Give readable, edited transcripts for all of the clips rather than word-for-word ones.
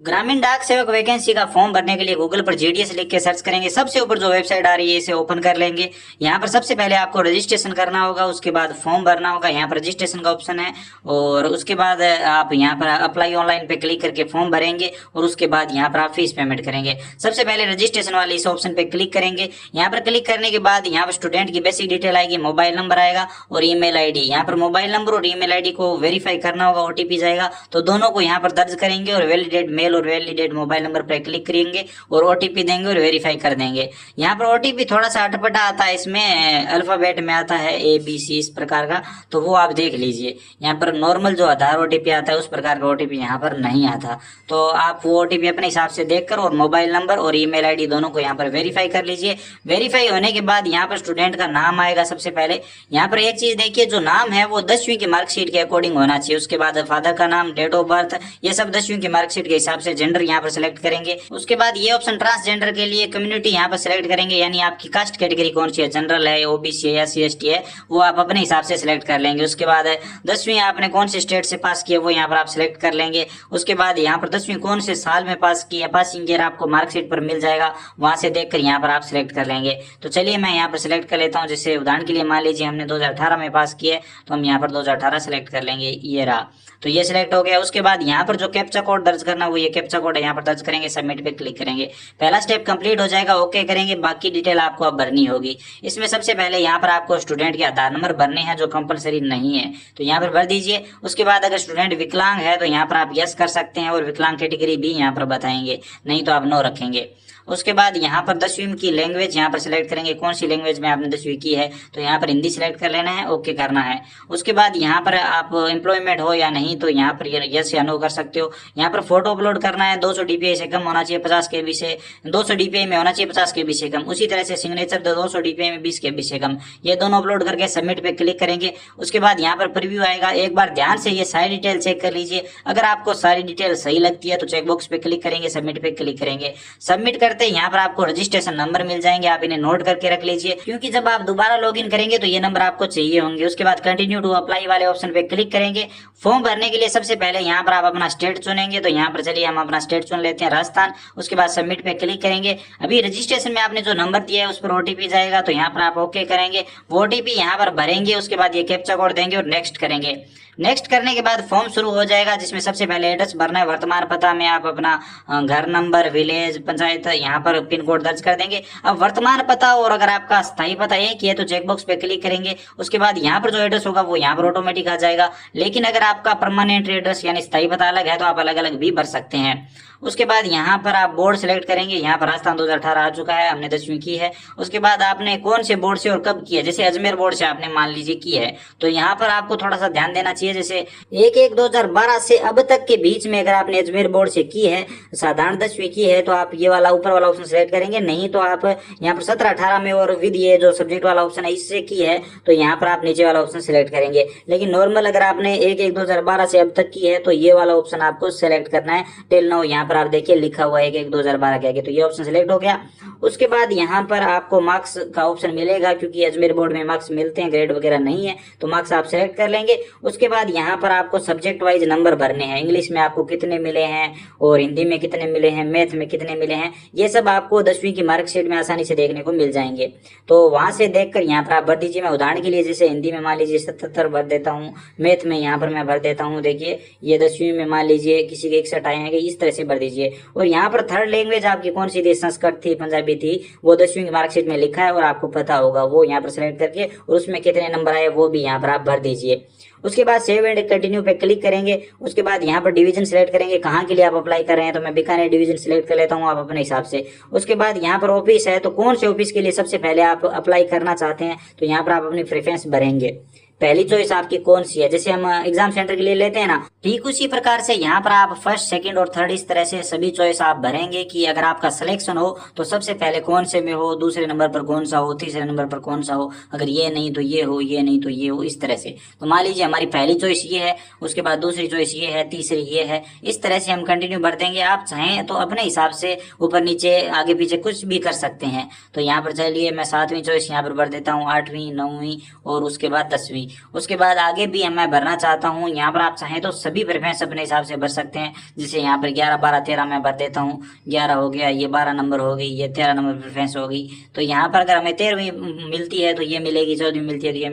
ग्रामीण डाक सेवक वैकेंसी का फॉर्म भरने के लिए गूगल पर जीडीएस लिख के सर्च करेंगे। सबसे ऊपर जो वेबसाइट आ रही है इसे ओपन कर लेंगे। यहाँ पर सबसे पहले आपको रजिस्ट्रेशन करना होगा, उसके बाद फॉर्म भरना होगा। यहाँ पर रजिस्ट्रेशन का ऑप्शन है और उसके बाद आप यहाँ पर अप्लाई ऑनलाइन पे क्लिक करके फॉर्म भरेंगे और उसके बाद यहाँ पर आप फीस पेमेंट करेंगे। सबसे पहले रजिस्ट्रेशन वाले इस ऑप्शन पे क्लिक करेंगे। यहाँ पर क्लिक करने के बाद यहाँ पर स्टूडेंट की बेसिक डिटेल आएगी, मोबाइल नंबर आएगा और ईमेल आईडी। यहाँ पर मोबाइल नंबर और ईमेल आईडी को वेरीफाई करना होगा, ओटीपी जाएगा, तो दोनों को यहाँ पर दर्ज करेंगे और वैलिडेट मेल और वैलिडेट मोबाइल नंबर पर क्लिक करेंगे और ओटीपी देंगे और वेरीफाई कर देंगे। यहाँ पर ओटीपी थोड़ा सा अटपटा आता है, इसमें अल्फाबेट में आता है ABC इस प्रकार का, तो वो आप देख लीजिए। यहाँ पर नॉर्मल जो आधार ओटीपी आता है उस प्रकार का ओटीपी यहाँ पर नहीं आता, तो आप वो ओटीपी अपने हिसाब से देखकर और मोबाइल नंबर और ईमेल आईडी दोनों को यहाँ पर वेरीफाई कर लीजिए। वेरीफाई होने के बाद यहाँ पर स्टूडेंट का नाम आएगा। सबसे पहले यहाँ पर एक चीज देखिए, जो नाम है वो 10वीं की मार्कशीट के अकॉर्डिंग होना चाहिए। उसके बाद फादर का नाम, डेट ऑफ बर्थ, ये सब 10वीं की मार्कशीट के हिसाब से। जेंडर यहाँ पर सिलेक्ट करेंगे। उसके बाद ये ऑप्शन ट्रांसजेंडर के लिए कम्युनिटी यहाँ पर सिलेक्ट करेंगे, यानी आपकी कास्ट कैटेगरी कौन सी है, जनरल है, ओबीसी है या CST है, वो आप अपने हिसाब से सिलेक्ट कर लेंगे। उसके बाद 10वीं आपने कौन से स्टेट से पास किया वो यहाँ पर आप सिलेक्ट कर लेंगे। उसके बाद यहाँ पर 10वीं कौन से साल में पास किया, पासिंग ईयर आपको मार्कशीट पर मिल जाएगा, वहां से देखकर यहाँ पर आप सिलेक्ट कर लेंगे। तो चलिए मैं यहाँ पर सिलेक्ट कर लेता हूँ। जैसे उदाहरण के लिए मान लीजिए हमने 2018 में पास किया, तो हम यहाँ पर 2018 सिलेक्ट कर लेंगे, ये रहा। तो ये सिलेक्ट हो गया। उसके बाद यहाँ पर जो कैप्चा कोड दर्ज करना वो ये कैप्चा कोड है, यहाँ पर दर्ज करेंगे, सबमिट पे क्लिक करेंगे। पहला स्टेप कंप्लीट हो जाएगा, ओके करेंगे। बाकी डिटेल आपको अब भरनी होगी। इसमें सबसे पहले यहाँ पर आपको स्टूडेंट के आधार नंबर भरने हैं, जो कंपलसरी नहीं है, तो यहाँ पर भर दीजिए। उसके बाद अगर स्टूडेंट विकलांग है तो यहाँ पर आप यस कर सकते हैं और विकलांग कैटेगरी भी यहाँ पर बताएंगे, नहीं तो आप नो रखेंगे। उसके बाद यहाँ पर 10वीं की लैंग्वेज यहाँ पर सिलेक्ट करेंगे, कौन सी लैंग्वेज में आपने 10वीं की है, तो यहाँ पर हिंदी सिलेक्ट कर लेना है, ओके करना है। उसके बाद यहाँ पर आप एम्प्लॉयमेंट हो या नहीं, तो यहाँ पर यस या नो कर सकते हो। यहाँ पर फोटो अपलोड करना है, 200 DPI से कम होना चाहिए, 50 KB से 200 DPI में होना चाहिए, 50 KB से कम। उसी तरह से सिग्नेचर 200 DPI में 20 KB से कम, ये दोनों अपलोड करके सबमिट पे क्लिक करेंगे। उसके बाद यहाँ पर प्रीव्यू आएगा, एक बार ध्यान से ये सारी डिटेल चेक कर लीजिए। अगर आपको सारी डिटेल सही लगती है तो चेकबॉक्स पे क्लिक करेंगे, सबमिट पे क्लिक करेंगे। सबमिट करते ही यहाँ पर आपको रजिस्ट्रेशन नंबर मिल जाएंगे, आप इन्हें नोट करके रख लीजिए, क्योंकि जब आप दोबारा लॉगिन करेंगे तो ये नंबर आपको चाहिए होंगे। उसके बाद कंटिन्यू टू अप्लाई वाले ऑप्शन पे क्लिक करेंगे। फॉर्म भरने के लिए सबसे पहले यहाँ पर आप अपना स्टेट चुनेंगे, तो यहाँ पर चलिए हम अपना स्टेट चुन लेते हैं, राजस्थान। उसके बाद सबमिट पे क्लिक करेंगे। अभी रजिस्ट्रेशन में आपने जो नंबर दिया है उस पर ओटीपी जाएगा, तो यहाँ पर आप ओके करेंगे, वो ओटीपी यहाँ पर भरेंगे। उसके बाद ये कैप्चा कोड देंगे और नेक्स्ट करेंगे। नेक्स्ट करने के बाद फॉर्म शुरू हो जाएगा, जिसमें सबसे पहले एड्रेस भरना है। वर्तमान पता में आप अपना घर नंबर, विलेज, पंचायत, यहाँ पर पिन कोड दर्ज कर देंगे। अब वर्तमान पता और अगर आपका स्थायी पता एक ही है तो चेकबॉक्स पे क्लिक करेंगे। उसके बाद यहाँ पर जो एड्रेस होगा वो यहाँ पर ऑटोमेटिक आ जाएगा। लेकिन अगर आपका परमानेंट एड्रेस यानी स्थायी पता अलग है तो आप अलग अलग भी भर सकते हैं। उसके बाद यहाँ पर आप बोर्ड सिलेक्ट करेंगे। यहाँ पर राजस्थान 2018 आ चुका है, हमने 10वीं की है। उसके बाद आपने कौन से बोर्ड से और कब की है, जैसे अजमेर बोर्ड से आपने मान लीजिए की है, तो यहाँ पर आपको थोड़ा सा ध्यान देना चाहिए। जैसे 1/1/2012 से अब तक के बीच में अगर आपने अजमेर बोर्ड से की है, साधारण 10वीं की है, तो आप ये वाला ऊपर वाला ऑप्शन सिलेक्ट करेंगे। नहीं तो आप यहाँ पर 17-18 में और विद ये जो सब्जेक्ट वाला ऑप्शन है इससे की है, तो यहाँ पर आप नीचे वाला ऑप्शन सिलेक्ट करेंगे। लेकिन नॉर्मल अगर आपने 1/1/2012 से अब तक की है तो ये वाला ऑप्शन आपको सिलेक्ट करना है। टिल नाउ यहाँ पर आप देखिए लिखा हुआ है 1/1/2012 के आगे, तो ये ऑप्शन सिलेक्ट हो गया। उसके बाद यहाँ पर आपको मार्क्स का ऑप्शन मिलेगा, क्योंकि अजमेर बोर्ड में मार्क्स मिलते हैं, ग्रेड वगैरह नहीं है, तो मार्क्स आप सिलेक्ट कर लेंगे। उसके बाद यहाँ पर आपको सब्जेक्ट वाइज नंबर भरने हैं। इंग्लिश में आपको कितने मिले हैं और हिंदी में कितने मिले हैं, मैथ में कितने मिले हैं, ये सब आपको 10वीं की मार्कशीट में आसानी से देखने को मिल जाएंगे। तो वहां से देखकर यहाँ पर आप भर दीजिए। मैं उदाहरण के लिए जैसे हिंदी में मान लीजिए 77 भर देता हूँ, मैथ में यहाँ पर मैं भर देता हूँ, देखिए ये 10वीं में मान लीजिए किसी के 61 आए हैं, इस तरह से भर दीजिए। और यहाँ पर थर्ड लैंग्वेज आपकी कौन सी थी, संस्कृत थी, पंजाबी थी, वो 10वीं की मार्कशीट में लिखा है और आपको पता होगा, वो यहाँ पर सिलेक्ट करके और उसमें कितने नंबर आए वो भी यहाँ पर आप भर दीजिए। उसके बाद सेव एंड कंटिन्यू पे क्लिक करेंगे। उसके बाद यहाँ पर डिवीजन सिलेक्ट करेंगे, कहाँ के लिए आप अप्लाई कर रहे हैं, तो मैं बीकानेर डिवीजन सिलेक्ट कर लेता हूँ, आप अपने हिसाब से। उसके बाद यहाँ पर ऑफिस है, तो कौन से ऑफिस के लिए सबसे पहले आप अप्लाई करना चाहते हैं, तो यहाँ पर आप अपनी प्रेफरेंस भरेंगे। पहली चॉइस आपकी कौन सी है, जैसे हम एग्जाम सेंटर के लिए लेते हैं ना, ठीक उसी प्रकार से यहाँ पर आप फर्स्ट, सेकंड और थर्ड इस तरह से सभी चॉइस आप भरेंगे कि अगर आपका सिलेक्शन हो तो सबसे पहले कौन से में हो, दूसरे नंबर पर कौन सा हो, तीसरे नंबर पर कौन सा हो, अगर ये नहीं तो ये हो, ये नहीं तो ये हो, इस तरह से। तो मान लीजिए हमारी पहली चॉइस ये है, उसके बाद दूसरी चॉइस ये है, तीसरी ये है, इस तरह से हम कंटिन्यू भर देंगे। आप चाहें तो अपने हिसाब से ऊपर नीचे आगे पीछे कुछ भी कर सकते हैं। तो यहाँ पर चलिए मैं 7वीं चॉइस यहाँ पर भर देता हूँ, 8वीं, 9वीं और उसके बाद 10वीं। नहीं। उसके बाद आगे भी मैं भरना चाहता हूँ, यहाँ पर आप चाहें तो सभी प्रेफरेंस अपने हिसाब से भर सकते हैं। जैसे यहाँ पर 11, 12, 13 मैं भर देता हूँ। 11 हो गया, ये 12 नंबर हो गई, ये 13 नंबर प्रेफरेंस हो गई। तो यहाँ पर अगर हमें 13वीं मिलती है तो ये मिलेगी, 14वीं मिलती है तो ये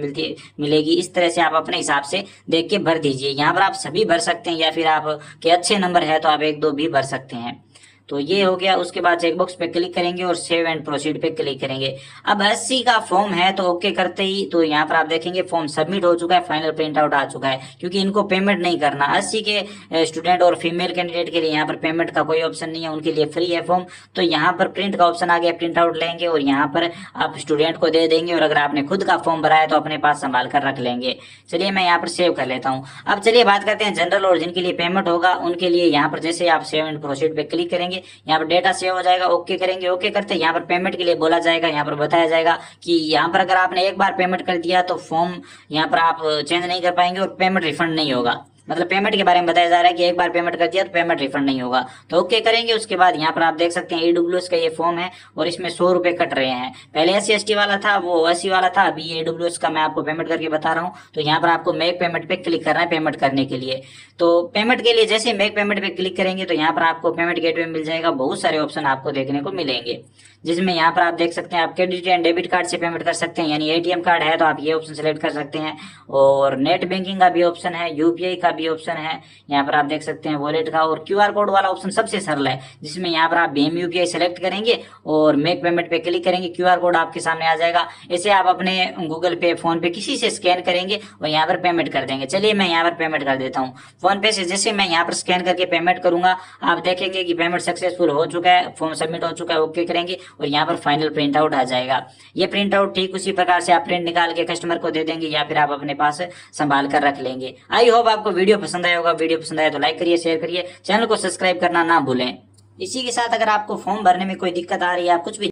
मिलेगी। इस तरह से आप अपने हिसाब से देख के भर दीजिए। यहाँ पर आप सभी भर सकते हैं, या फिर आप के अच्छे नंबर है तो आप 1, 2 भी भर सकते हैं। तो ये हो गया। उसके बाद चेकबॉक्स पे क्लिक करेंगे और सेव एंड प्रोसीड पे क्लिक करेंगे। अब 80 का फॉर्म है तो ओके करते ही तो यहाँ पर आप देखेंगे फॉर्म सबमिट हो चुका है, फाइनल प्रिंट आउट आ चुका है, क्योंकि इनको पेमेंट नहीं करना। 80 के स्टूडेंट और फीमेल कैंडिडेट के लिए यहाँ पर पेमेंट का कोई ऑप्शन नहीं है, उनके लिए फ्री है फॉर्म। तो यहाँ पर प्रिंट का ऑप्शन आ गया, प्रिंट आउट लेंगे और यहाँ पर आप स्टूडेंट को दे देंगे, और अगर आपने खुद का फॉर्म भरा है तो अपने पास संभाल कर रख लेंगे। चलिए मैं यहाँ पर सेव कर लेता हूँ। अब चलिए बात करते हैं जनरल और जिनके लिए पेमेंट होगा उनके लिए। यहाँ पर जैसे आप सेव एंड प्रोसीड पे क्लिक करेंगे, यहाँ पर डेटा सेव हो जाएगा, ओके करेंगे। ओके करते यहाँ पर पेमेंट के लिए बोला जाएगा, यहाँ पर बताया जाएगा कि यहाँ पर अगर आपने एक बार पेमेंट कर दिया तो फॉर्म यहाँ पर आप चेंज नहीं कर पाएंगे और पेमेंट रिफंड नहीं होगा। मतलब पेमेंट के बारे में बताया जा रहा है कि एक बार पेमेंट कर दिया तो पेमेंट रिफंड नहीं होगा। तो ओके करेंगे। उसके बाद यहाँ पर आप देख सकते हैं ईडब्ल्यूएस का ये फॉर्म है और इसमें 100 रुपए कट रहे हैं। पहले SC/ST वाला था, वो 80 वाला था, अभी ये ईडब्ल्यूएस का मैं आपको पेमेंट करके बता रहा हूँ। तो यहाँ पर आपको मेक पेमेंट पे क्लिक करना है पेमेंट करने के लिए। तो पेमेंट के लिए जैसे मेक पेमेंट पे क्लिक करेंगे तो यहाँ पर आपको पेमेंट गेटवे मिल जाएगा। बहुत सारे ऑप्शन आपको देखने को मिलेंगे, जिसमें यहाँ पर आप देख सकते हैं आप क्रेडिट एंड डेबिट कार्ड से पेमेंट कर सकते हैं, यानी ATM कार्ड है तो आप ये ऑप्शन सेलेक्ट कर सकते हैं। और नेट बैंकिंग का भी ऑप्शन है, UPI का भी ऑप्शन है, यहाँ पर आप देख सकते हैं वॉलेट का। और QR कोड वाला ऑप्शन सबसे सरल है, जिसमें यहाँ पर आप भीम UPI सेलेक्ट करेंगे और मेक पेमेंट पे क्लिक करेंगे, QR कोड आपके सामने आ जाएगा। इसे आप अपने गूगल पे, फोन पे किसी से स्कैन करेंगे और यहाँ पर पेमेंट कर देंगे। चलिए मैं यहाँ पर पेमेंट कर देता हूँ फोन पे से। जैसे मैं यहाँ पर स्कैन करके पेमेंट करूंगा, आप देखेंगे कि पेमेंट सक्सेसफुल हो चुका है, फॉर्म सबमिट हो चुका है। ओके करेंगे और यहाँ पर फाइनल प्रिंट आउट आ जाएगा। ये प्रिंट आउट ठीक उसी प्रकार से आप प्रिंट निकाल के कस्टमर को दे देंगे, या फिर आप अपने पास संभाल कर रख लेंगे। आई होप आपको वीडियो पसंद आया होगा। वीडियो पसंद आया तो लाइक करिए, शेयर करिए, चैनल को सब्सक्राइब करना ना भूलें। इसी के साथ अगर आपको फॉर्म भरने में कोई दिक्कत आ रही है, आप कुछ भी